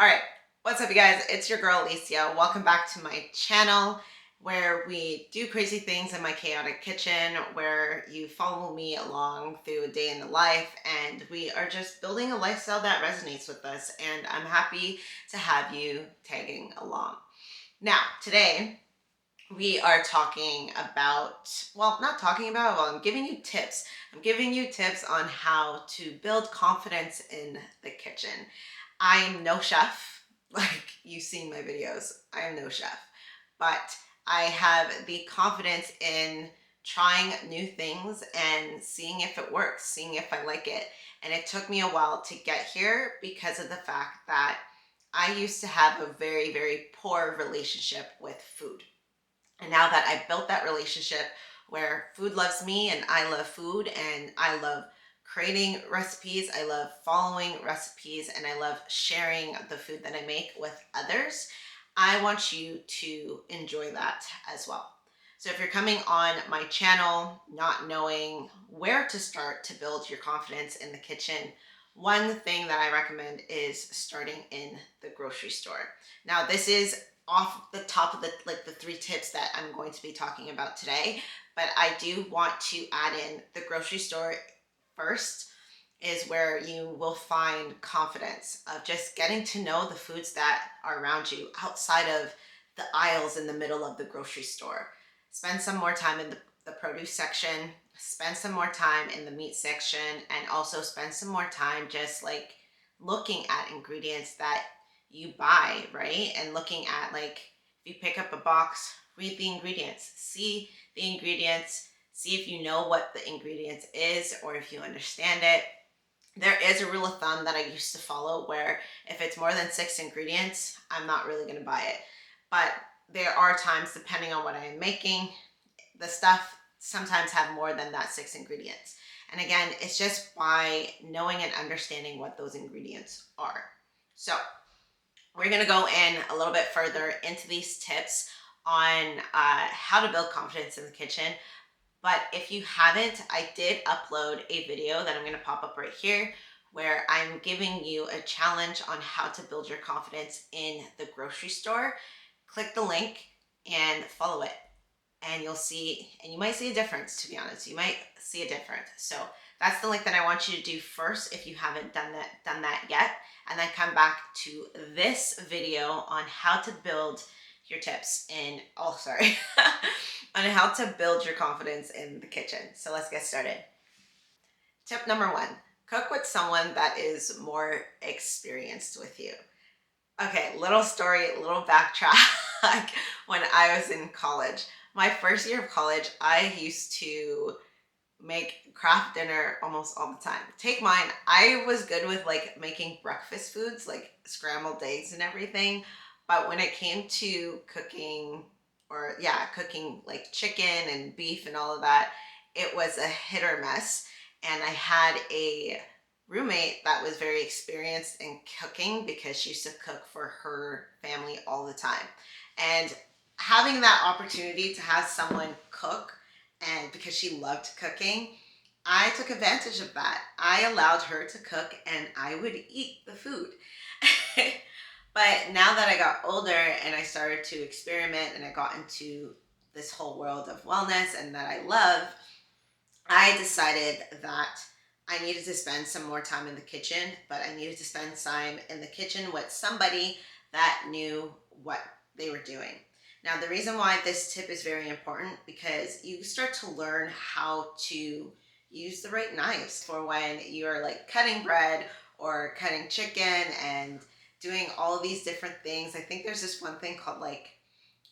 All right, what's up, you guys? It's your girl Alicia. Welcome back to my channel where we do crazy things in my chaotic kitchen, where you follow me along through a day in the life, and we are just building a lifestyle that resonates with us. And I'm happy to have you tagging along. Now, today we are talking about, well, not talking about, well, I'm giving you tips. I'm giving you tips on how to build confidence in the kitchen. I'm no chef, like you've seen my videos. I am no chef, but I have the confidence in trying new things and seeing if it works, seeing if I like it. And it took me a while to get here because of the fact that I used to have a very, very poor relationship with food. And now that I've built that relationship where food loves me and I love food and I love creating recipes, I love following recipes, and I love sharing the food that I make with others, I want you to enjoy that as well. So if you're coming on my channel not knowing where to start to build your confidence in the kitchen, one thing that I recommend is starting in the grocery store. Now, this is off the top of the three tips that I'm going to be talking about today, but I do want to add in the grocery store first is where you will find confidence of just getting to know the foods that are around you outside of the aisles in the middle of the grocery store. Spend some more time in the produce section, spend some more time in the meat section, and also spend some more time just like looking at ingredients that you buy, right? And looking at, like, if you pick up a box, read the ingredients, see the ingredients, see if you know what the ingredients is or if you understand it. There is a rule of thumb that I used to follow where if it's more than 6 ingredients, I'm not really going to buy it. But there are times, depending on what I am making, the stuff sometimes have more than that 6 ingredients. And again, it's just by knowing and understanding what those ingredients are. So we're going to go in a little bit further into these tips on how to build confidence in the kitchen. But if you haven't, I did upload a video that I'm going to pop up right here where I'm giving you a challenge on how to build your confidence in the grocery store. Click the link and follow it, and you'll see, and you might see a difference. To be honest, you might see a difference. So that's the link that I want you to do first if you haven't done that yet, and then come back to this video on how to build your tips in, oh sorry, on how to build your confidence in the kitchen. So let's get started. Tip number one, cook with someone that is more experienced with you. Okay, little story, little backtrack. When I was in college, my first year of college, I used to make craft dinner almost all the time. Take mine, I was good with like making breakfast foods like scrambled eggs and everything. But when it came to cooking, or yeah, cooking like chicken and beef and all of that, it was a hit or miss. And I had a roommate that was very experienced in cooking because she used to cook for her family all the time. And having that opportunity to have someone cook, and because she loved cooking, I took advantage of that. I allowed her to cook and I would eat the food. But now that I got older and I started to experiment and I got into this whole world of wellness and that I love, I decided that I needed to spend some more time in the kitchen, but I needed to spend time in the kitchen with somebody that knew what they were doing. Now, the reason why this tip is very important, because you start to learn how to use the right knives for when you're like cutting bread or cutting chicken and doing all of these different things. I think there's this one thing called like,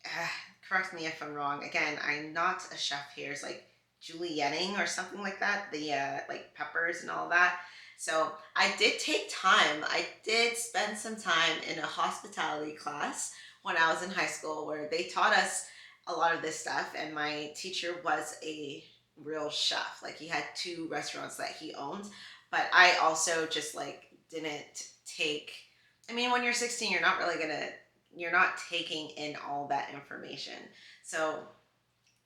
uh, correct me if I'm wrong. Again, I'm not a chef here. It's like julienning or something like that. The like peppers and all that. So I did take time. I did spend some time in a hospitality class when I was in high school where they taught us a lot of this stuff. And my teacher was a real chef. Like he had 2 restaurants that he owned. But I also just like didn't take, I mean, when you're 16, you're not taking in all that information. So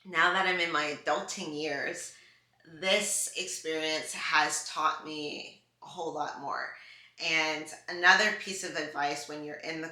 now that I'm in my adulting years, this experience has taught me a whole lot more. And another piece of advice when you're in the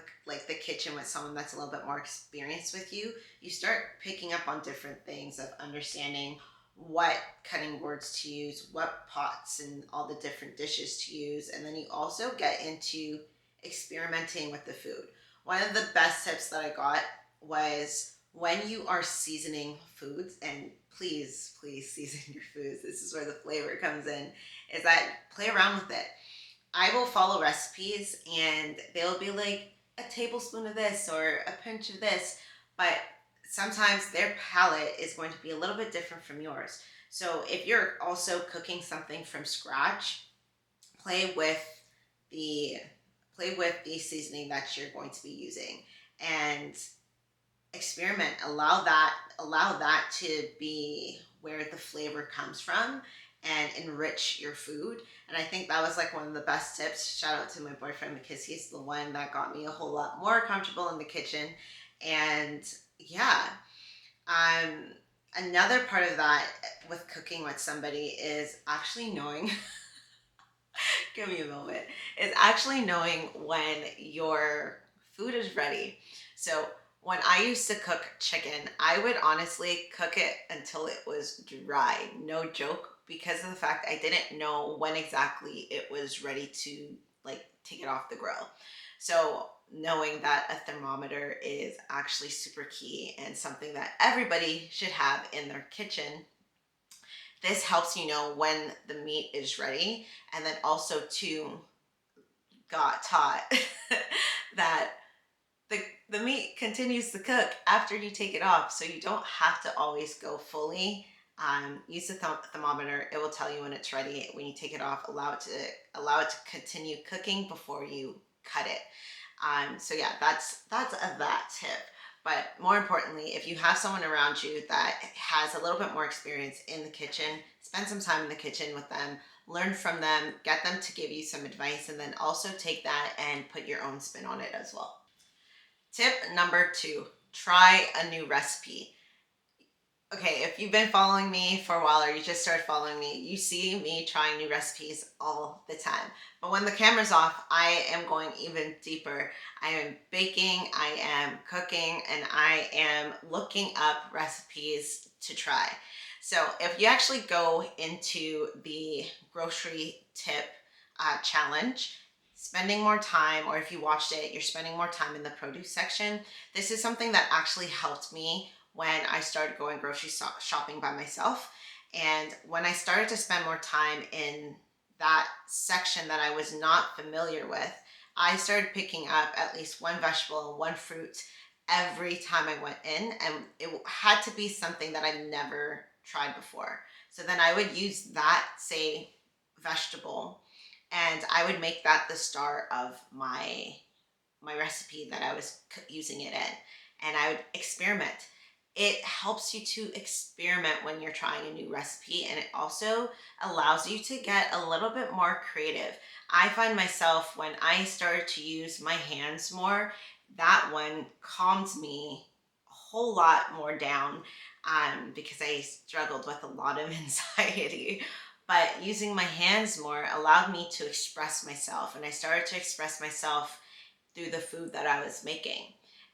kitchen with someone that's a little bit more experienced with you, you start picking up on different things of understanding what cutting boards to use, what pots and all the different dishes to use, and then you also get into experimenting with the food. One of the best tips that I got was when you are seasoning foods, and please season your foods. This is where the flavor comes in, is that play around with it. I will follow recipes and they'll be like a tablespoon of this or a pinch of this, but sometimes their palate is going to be a little bit different from yours. So if you're also cooking something from scratch, play with the play with the seasoning that you're going to be using and experiment. Allow that to be where the flavor comes from and enrich your food. And I think that was like one of the best tips. Shout out to my boyfriend because he's the one that got me a whole lot more comfortable in the kitchen. And yeah, um another part of that with cooking with somebody is actually knowing give me a moment, is actually knowing when your food is ready. So when I used to cook chicken, I would honestly cook it until it was dry. No joke, because of the fact I didn't know when exactly it was ready to like take it off the grill. So knowing that a thermometer is actually super key and something that everybody should have in their kitchen, this helps you know when the meat is ready. And then also too, got taught that the meat continues to cook after you take it off, so you don't have to always go fully. Use the thermometer; it will tell you when it's ready. When you take it off, allow it to continue cooking before you cut it. So yeah, that's that tip. But more importantly, if you have someone around you that has a little bit more experience in the kitchen, spend some time in the kitchen with them, learn from them, get them to give you some advice, and then also take that and put your own spin on it as well. Tip number 2, try a new recipe. Okay, if you've been following me for a while or you just started following me, you see me trying new recipes all the time. But when the camera's off, I am going even deeper. I am baking, I am cooking, and I am looking up recipes to try. So if you actually go into the grocery tip challenge, spending more time, or if you watched it, you're spending more time in the produce section. This is something that actually helped me when I started going grocery shopping by myself. And when I started to spend more time in that section that I was not familiar with, I started picking up at least one vegetable and one fruit every time I went in. And it had to be something that I've never tried before. So then I would use that, say, vegetable, and I would make that the star of my recipe that I was using it in. And I would experiment. It helps you to experiment when you're trying a new recipe, and it also allows you to get a little bit more creative. I find myself when I started to use my hands more, that one calms me a whole lot more down, because I struggled with a lot of anxiety. But using my hands more allowed me to express myself, and I started to express myself through the food that I was making.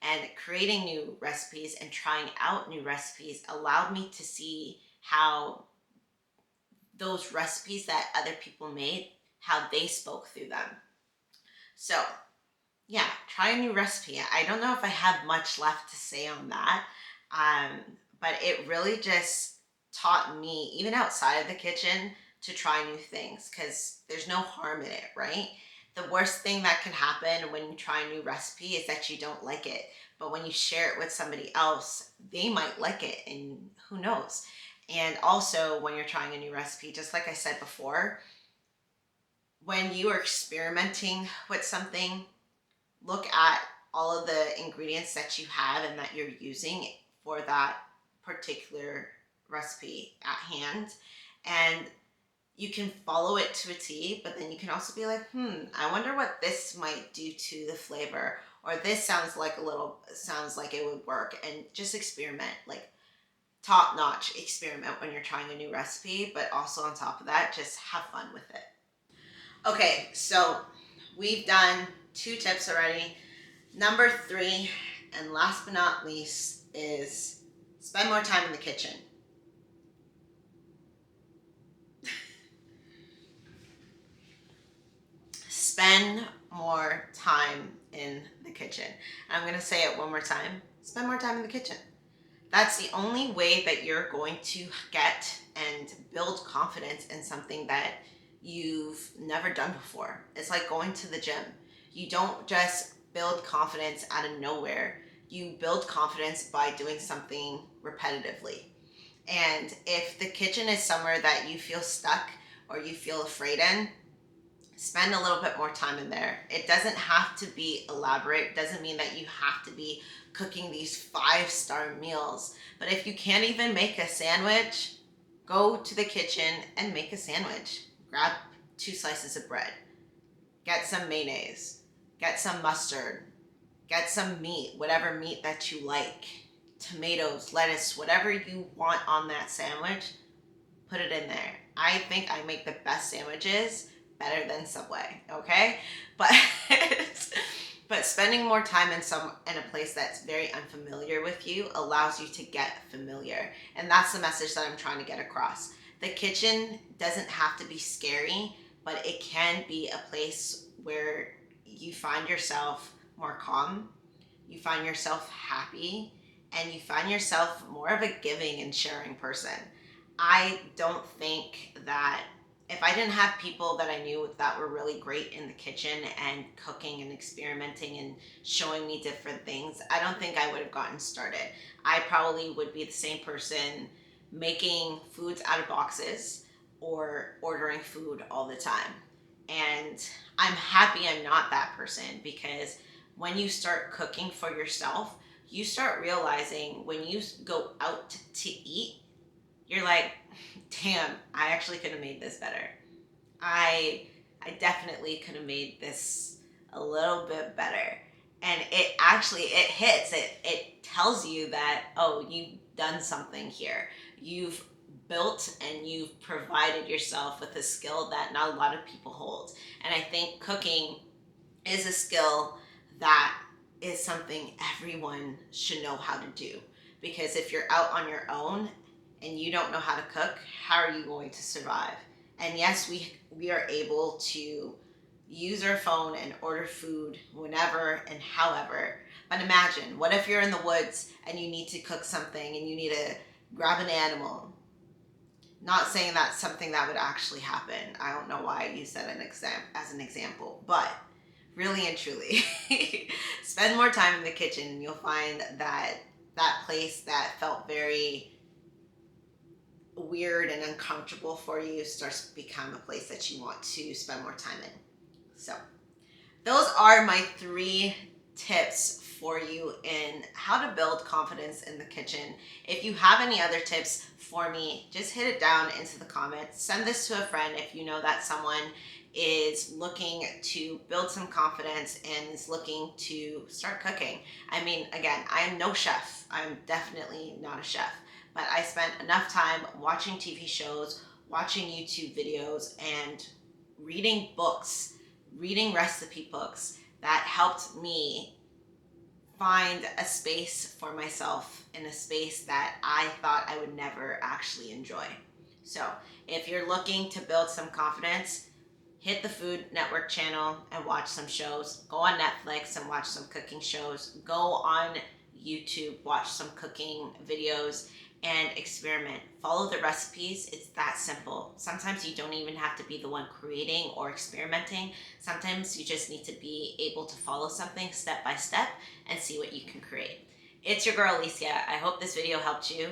And creating new recipes and trying out new recipes allowed me to see how those recipes that other people made, how they spoke through them. So, yeah, try a new recipe. I don't know if I have much left to say on that, um, but it really just taught me, even outside of the kitchen, to try new things because there's no harm in it, right? The worst thing that can happen when you try a new recipe is that you don't like it. But when you share it with somebody else, they might like it, and who knows? And also, when you're trying a new recipe, just like I said before, when you are experimenting with something, look at all of the ingredients that you have and that you're using for that particular recipe at hand. And you can follow it to a T, but then you can also be like, I wonder what this might do to the flavor, or this sounds like it would work, and just experiment, like top notch experiment when you're trying a new recipe, but also on top of that, just have fun with it. Okay, so we've done 2 tips already. Number 3, and last but not least, is spend more time in the kitchen. Spend more time in the kitchen. I'm going to say it one more time. Spend more time in the kitchen. That's the only way that you're going to get and build confidence in something that you've never done before. It's like going to the gym. You don't just build confidence out of nowhere. You build confidence by doing something repetitively. And if the kitchen is somewhere that you feel stuck or you feel afraid in, spend a little bit more time in there. It doesn't have to be elaborate. It doesn't mean that you have to be cooking these 5-star meals. But if you can't even make a sandwich, go to the kitchen and make a sandwich. Grab 2 slices of bread. Get some mayonnaise. Get some mustard. Get some meat, whatever meat that you like. Tomatoes, lettuce, whatever you want on that sandwich, put it in there. I think I make the best sandwiches, better than Subway, okay? But but spending more time in a place that's very unfamiliar with you allows you to get familiar. And that's the message that I'm trying to get across. The kitchen doesn't have to be scary, but it can be a place where you find yourself more calm, you find yourself happy, and you find yourself more of a giving and sharing person. I don't think that if I didn't have people that I knew that were really great in the kitchen and cooking and experimenting and showing me different things, I don't think I would have gotten started. I probably would be the same person making foods out of boxes or ordering food all the time. And I'm happy I'm not that person, because when you start cooking for yourself, you start realizing when you go out to eat, you're like, damn, I actually could have made this better. I definitely could have made this a little bit better. And it hits. It tells you that, oh, you've done something here. You've built and you've provided yourself with a skill that not a lot of people hold. And I think cooking is a skill that is something everyone should know how to do. Because if you're out on your own and you don't know how to cook, how are you going to survive? And yes, we are able to use our phone and order food whenever and however. But imagine, what if you're in the woods and you need to cook something and you need to grab an animal? Not saying that's something that would actually happen. I don't know why I use that as an example, but really and truly, spend more time in the kitchen and you'll find that that place that felt very weird and uncomfortable for you starts to become a place that you want to spend more time in. So those are my 3 tips for you in how to build confidence in the kitchen. If you have any other tips for me, just hit it down into the comments. Send this to a friend if you know that someone is looking to build some confidence and is looking to start cooking. I mean, again, I am no chef. I'm definitely not a chef, but I spent enough time watching TV shows, watching YouTube videos, and reading books, reading recipe books that helped me find a space for myself in a space that I thought I would never actually enjoy. So if you're looking to build some confidence, hit the Food Network channel and watch some shows. Go on Netflix and watch some cooking shows. Go on YouTube, watch some cooking videos, and experiment. Follow the recipes. It's that simple. Sometimes you don't even have to be the one creating or experimenting. Sometimes you just need to be able to follow something step by step and see what you can create. It's your girl Alicia. I hope this video helped you.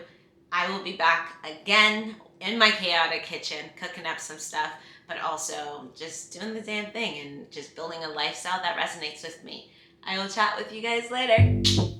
I will be back again in my chaotic kitchen, cooking up some stuff, but also just doing the damn thing and just building a lifestyle that resonates with me. I will chat with you guys later.